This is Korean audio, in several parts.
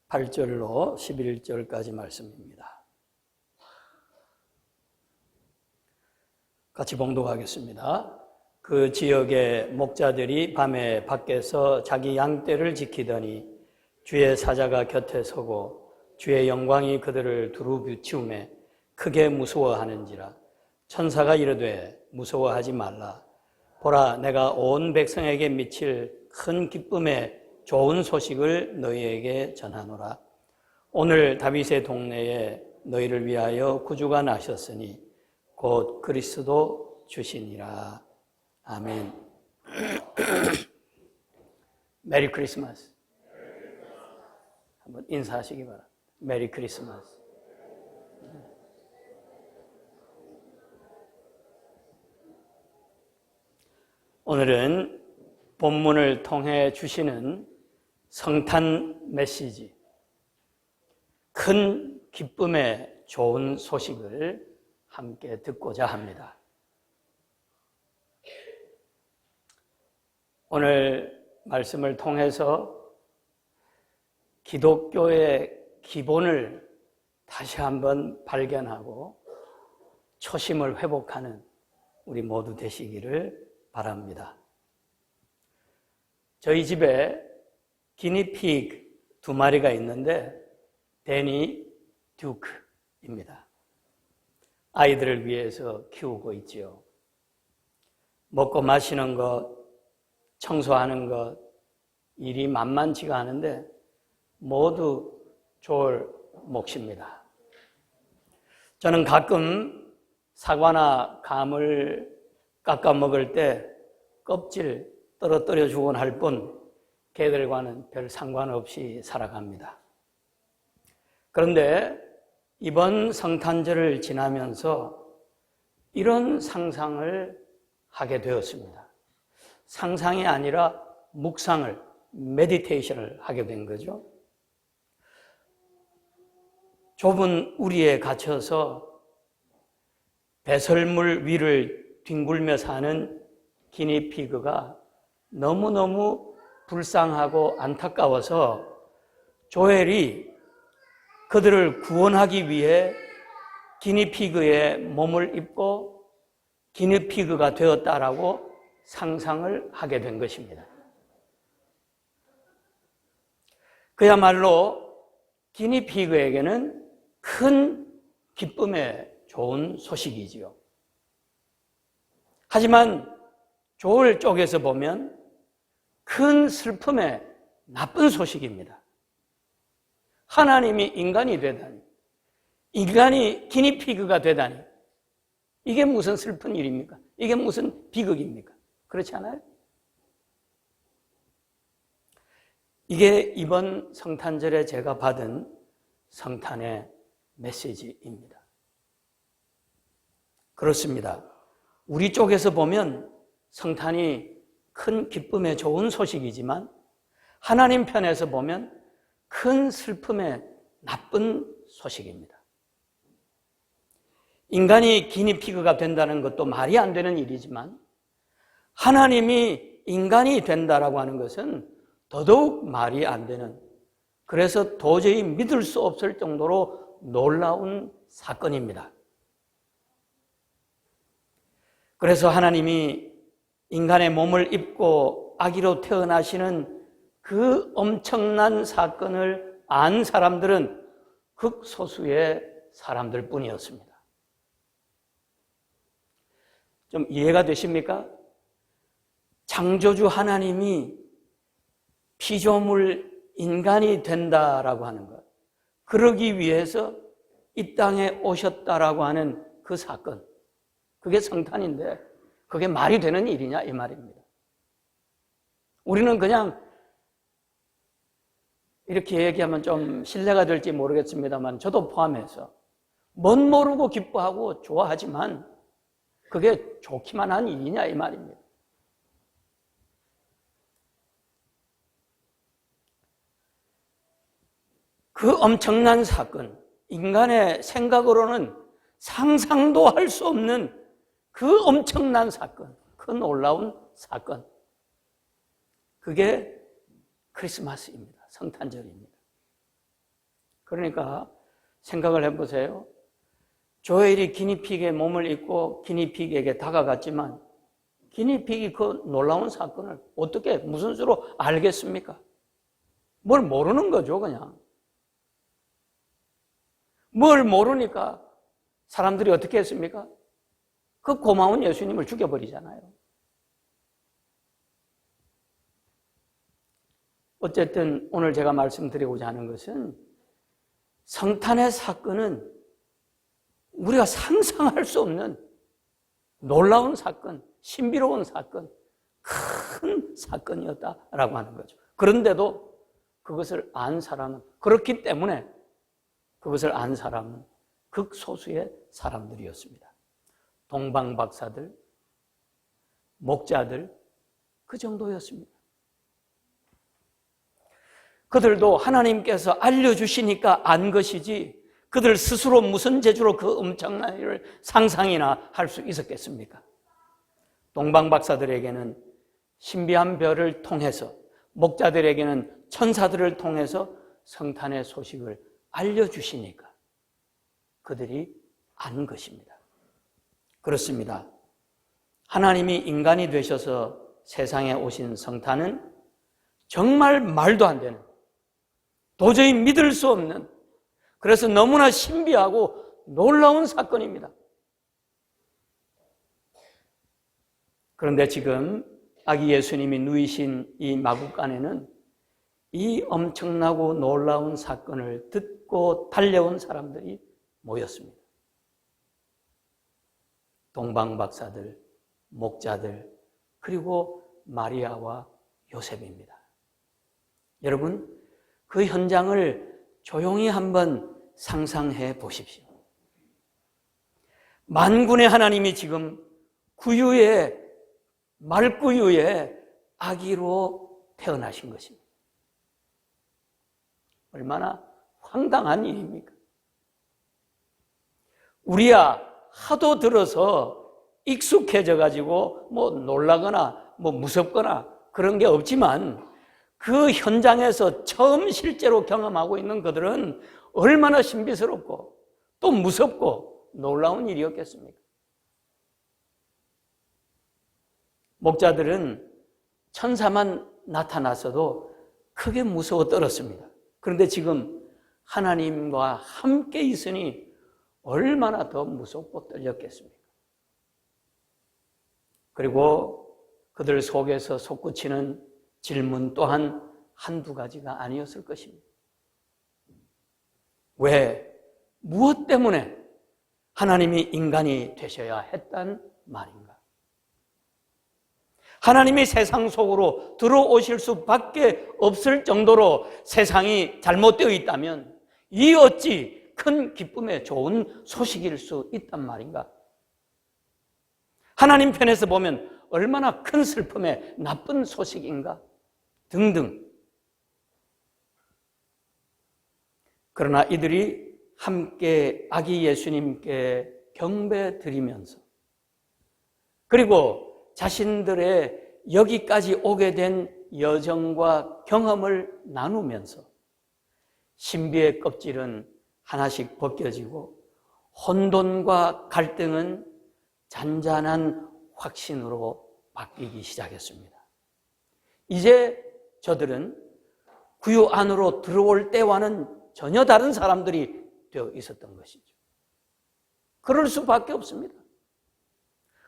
8절로 11절까지 말씀입니다. 같이 봉독하겠습니다. 그 지역의 목자들이 밤에 밖에서 자기 양떼를 지키더니 주의 사자가 곁에 서고 주의 영광이 그들을 두루 비추매 크게 무서워하는지라. 천사가 이르되 무서워하지 말라. 보라, 내가 온 백성에게 미칠 큰 기쁨의 좋은 소식을 너희에게 전하노라. 오늘 다윗의 동네에 너희를 위하여 구주가 나셨으니 곧 그리스도 주시니라. 아멘. 메리 크리스마스. 한번 인사하시기 바랍니다. 메리 크리스마스. 오늘은 본문을 통해 주시는 성탄 메시지, 큰 기쁨의 좋은 소식을 함께 듣고자 합니다. 오늘 말씀을 통해서 기독교의 기본을 다시 한번 발견하고 초심을 회복하는 우리 모두 되시기를 바랍니다. 저희 집에 기니피그 2마리가 있는데 데니, 듀크입니다. 아이들을 위해서 키우고 있지요. 먹고 마시는 것, 청소하는 것, 일이 만만치가 않은데 모두 좋을 몫입니다. 저는 가끔 사과나 감을 깎아 먹을 때 껍질 떨어뜨려 주곤 할 뿐 개들과는 별 상관없이 살아갑니다. 그런데 이번 성탄절을 지나면서 이런 상상을 하게 되었습니다. 상상이 아니라 묵상을, 메디테이션을 하게 된 거죠. 좁은 우리에 갇혀서 배설물 위를 뒹굴며 사는 기니피그가 너무너무 불쌍하고 안타까워서 조엘이 그들을 구원하기 위해 기니피그의 몸을 입고 기니피그가 되었다라고 상상을 하게 된 것입니다. 그야말로 기니피그에게는 큰 기쁨의 좋은 소식이지요. 하지만 조엘 쪽에서 보면 큰 슬픔의 나쁜 소식입니다. 하나님이 인간이 되다니, 인간이 기니피그가 되다니, 이게 무슨 슬픈 일입니까? 이게 무슨 비극입니까? 그렇지 않아요? 이게 이번 성탄절에 제가 받은 성탄의 메시지입니다. 그렇습니다. 우리 쪽에서 보면 성탄이 큰 기쁨의 좋은 소식이지만 하나님 편에서 보면 큰 슬픔의 나쁜 소식입니다. 인간이 기니피그가 된다는 것도 말이 안 되는 일이지만 하나님이 인간이 된다라고 하는 것은 더더욱 말이 안 되는, 그래서 도저히 믿을 수 없을 정도로 놀라운 사건입니다. 그래서 하나님이 인간의 몸을 입고 아기로 태어나시는 그 엄청난 사건을 안 사람들은 극소수의 사람들 뿐이었습니다. 좀 이해가 되십니까? 창조주 하나님이 피조물 인간이 된다라고 하는 것, 그러기 위해서 이 땅에 오셨다라고 하는 그 사건, 그게 성탄인데 그게 말이 되는 일이냐 이 말입니다. 우리는 그냥 이렇게 얘기하면 좀 신뢰가 될지 모르겠습니다만 저도 포함해서 멋 모르고 기뻐하고 좋아하지만 그게 좋기만 한 일이냐 이 말입니다. 그 엄청난 사건, 인간의 생각으로는 상상도 할 수 없는 그 엄청난 사건, 그 놀라운 사건, 그게 크리스마스입니다. 성탄절입니다. 그러니까 생각을 해보세요. 조엘이 기니픽의 몸을 입고 기니픽에게 다가갔지만 기니픽이 그 놀라운 사건을 어떻게 무슨 수로 알겠습니까? 뭘 모르는 거죠, 그냥. 뭘 모르니까 사람들이 어떻게 했습니까? 그 고마운 예수님을 죽여버리잖아요. 어쨌든 오늘 제가 말씀드리고자 하는 것은 성탄의 사건은 우리가 상상할 수 없는 놀라운 사건, 신비로운 사건, 큰 사건이었다라고 하는 거죠. 그런데도 그것을 안 사람은, 그렇기 때문에 그것을 안 사람은 극소수의 사람들이었습니다. 동방박사들, 목자들, 그 정도였습니다. 그들도 하나님께서 알려주시니까 안 것이지 그들 스스로 무슨 재주로 그 엄청난 일을 상상이나 할 수 있었겠습니까? 동방박사들에게는 신비한 별을 통해서, 목자들에게는 천사들을 통해서 성탄의 소식을 알려주시니까 그들이 안 것입니다. 그렇습니다. 하나님이 인간이 되셔서 세상에 오신 성탄은 정말 말도 안 되는, 도저히 믿을 수 없는, 그래서 너무나 신비하고 놀라운 사건입니다. 그런데 지금 아기 예수님이 누이신 이 마구간에는 이 엄청나고 놀라운 사건을 듣고 달려온 사람들이 모였습니다. 동방박사들, 목자들, 그리고 마리아와 요셉입니다. 여러분, 그 현장을 조용히 한번 상상해 보십시오. 만군의 하나님이 지금 구유에, 말구유에 아기로 태어나신 것입니다. 얼마나 황당한 일입니까? 우리야 하도 들어서 익숙해져 가지고 뭐 놀라거나 뭐 무섭거나 그런 게 없지만 그 현장에서 처음 실제로 경험하고 있는 그들은 얼마나 신비스럽고 또 무섭고 놀라운 일이었겠습니까? 목자들은 천사만 나타났어도 크게 무서워 떨었습니다. 그런데 지금 하나님과 함께 있으니 얼마나 더 무섭고 떨렸겠습니까? 그리고 그들 속에서 솟구치는 질문 또한 한두 가지가 아니었을 것입니다. 왜, 무엇 때문에 하나님이 인간이 되셔야 했단 말인가? 하나님이 세상 속으로 들어오실 수밖에 없을 정도로 세상이 잘못되어 있다면 이 어찌 큰 기쁨의 좋은 소식일 수 있단 말인가? 하나님 편에서 보면 얼마나 큰 슬픔의 나쁜 소식인가? 등등. 그러나 이들이 함께 아기 예수님께 경배 드리면서 그리고 자신들의 여기까지 오게 된 여정과 경험을 나누면서 신비의 껍질은 하나씩 벗겨지고 혼돈과 갈등은 잔잔한 확신으로 바뀌기 시작했습니다. 이제 저들은 구유 안으로 들어올 때와는 전혀 다른 사람들이 되어 있었던 것이죠. 그럴 수밖에 없습니다.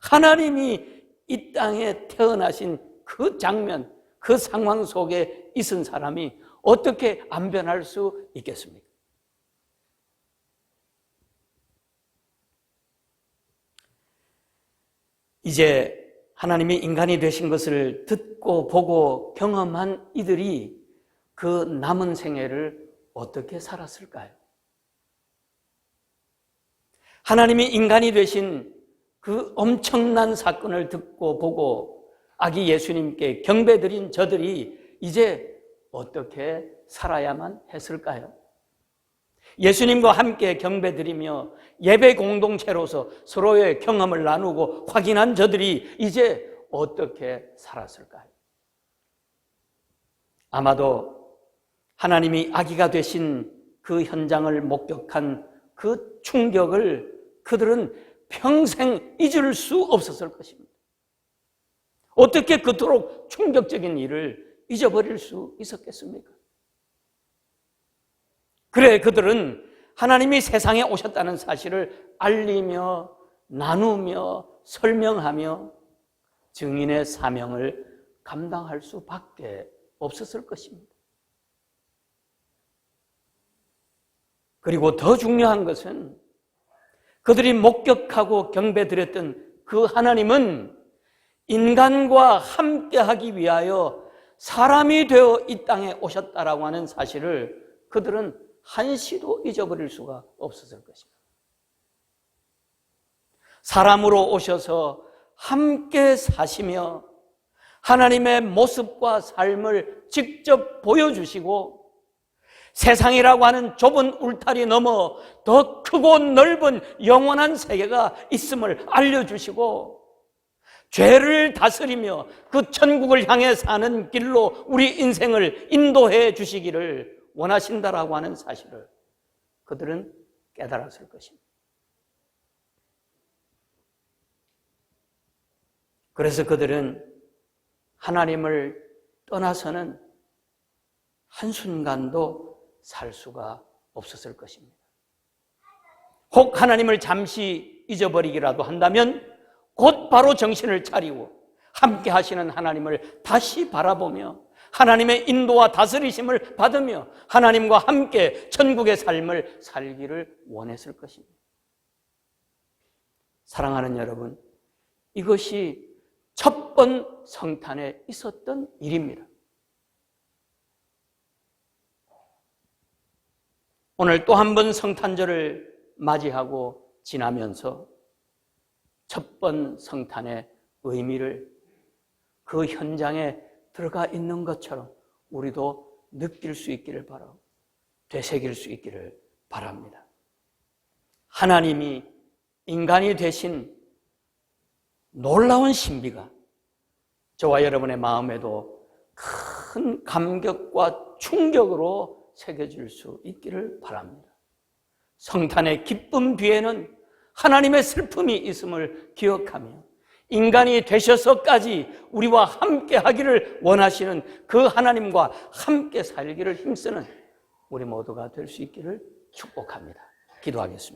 하나님이 이 땅에 태어나신 그 장면, 그 상황 속에 있은 사람이 어떻게 안 변할 수 있겠습니까? 이제 하나님이 인간이 되신 것을 듣고 보고 경험한 이들이 그 남은 생애를 어떻게 살았을까요? 하나님이 인간이 되신 그 엄청난 사건을 듣고 보고 아기 예수님께 경배드린 저들이 이제 어떻게 살아야만 했을까요? 예수님과 함께 경배드리며 예배 공동체로서 서로의 경험을 나누고 확인한 저들이 이제 어떻게 살았을까요? 아마도 하나님이 아기가 되신 그 현장을 목격한 그 충격을 그들은 평생 잊을 수 없었을 것입니다. 어떻게 그토록 충격적인 일을 잊어버릴 수 있었겠습니까? 그래, 그들은 하나님이 세상에 오셨다는 사실을 알리며 나누며 설명하며 증인의 사명을 감당할 수밖에 없었을 것입니다. 그리고 더 중요한 것은 그들이 목격하고 경배드렸던 그 하나님은 인간과 함께하기 위하여 사람이 되어 이 땅에 오셨다라고 하는 사실을 그들은 한시도 잊어버릴 수가 없었을 것입니다. 사람으로 오셔서 함께 사시며 하나님의 모습과 삶을 직접 보여주시고 세상이라고 하는 좁은 울타리 넘어 더 크고 넓은 영원한 세계가 있음을 알려주시고 죄를 다스리며 그 천국을 향해 사는 길로 우리 인생을 인도해 주시기를 원하신다라고 하는 사실을 그들은 깨달았을 것입니다. 그래서 그들은 하나님을 떠나서는 한순간도 살 수가 없었을 것입니다. 혹 하나님을 잠시 잊어버리기라도 한다면 곧바로 정신을 차리고 함께 하시는 하나님을 다시 바라보며 하나님의 인도와 다스리심을 받으며 하나님과 함께 천국의 삶을 살기를 원했을 것입니다. 사랑하는 여러분, 이것이 첫 번 성탄에 있었던 일입니다. 오늘 또 한 번 성탄절을 맞이하고 지나면서 첫 번 성탄의 의미를 그 현장에 들어가 있는 것처럼 우리도 느낄 수 있기를 바라고 되새길 수 있기를 바랍니다. 하나님이 인간이 되신 놀라운 신비가 저와 여러분의 마음에도 큰 감격과 충격으로 새겨질 수 있기를 바랍니다. 성탄의 기쁨 뒤에는 하나님의 슬픔이 있음을 기억하며 인간이 되셔서까지 우리와 함께 하기를 원하시는 그 하나님과 함께 살기를 힘쓰는 우리 모두가 될 수 있기를 축복합니다. 기도하겠습니다.